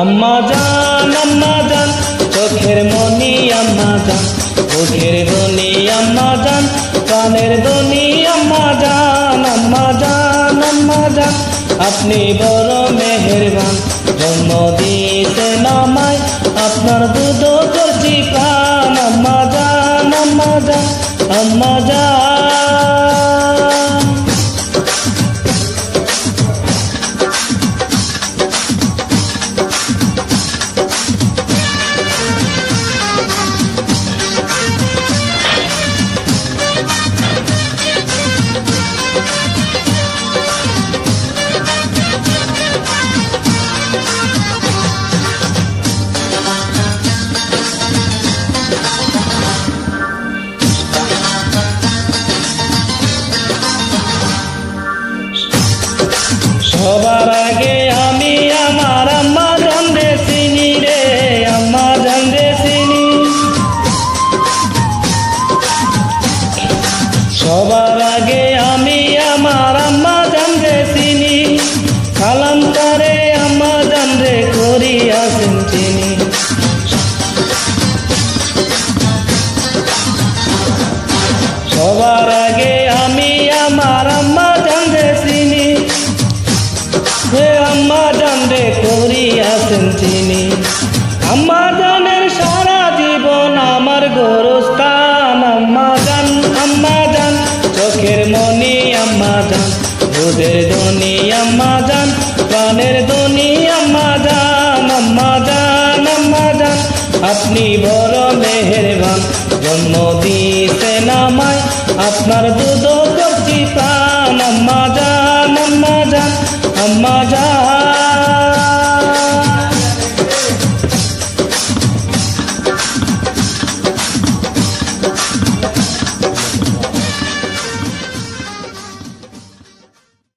আম্মা জান চোখের মনি আম্মা জান, বুকের ধনি আম্মা জান, প্রাণের ধনি আম্মা জান। আম্মা জান আপনি বড় মেহেরবান, জন্ম দিয়েছেন আমায়, আপনার দুধ করছি প্রাণ। আম্মা জান আম্মা জান। সবার আগে আমি আমার আম্মা জান রে চিনি রে, আম্মা জান রে চিনি। সবার আগে আমি আমার আম্মা জান রে চিনি, সালাম তারে আম্মা জান রে করিয়াছেন চিনি। সবার আগে আমি আমার আম্মা জান রে চিনি, হে আম্মা জান রে করিয়াছেন চিনি। আম্মা জানের সারা জীবন আমার গোরস্থান। আম্মা জান চোখের মনি আম্মা জান, দুধের ধনি আম্মা জান, প্রাণের ধনি আম্মা জান। আম্মা জান আপনি বড় মেহেরবান, জন্ম দিয়েছেন আমায়, আপনার দুধ করছি প্রাণ। আম্মা জান আম্মা জান।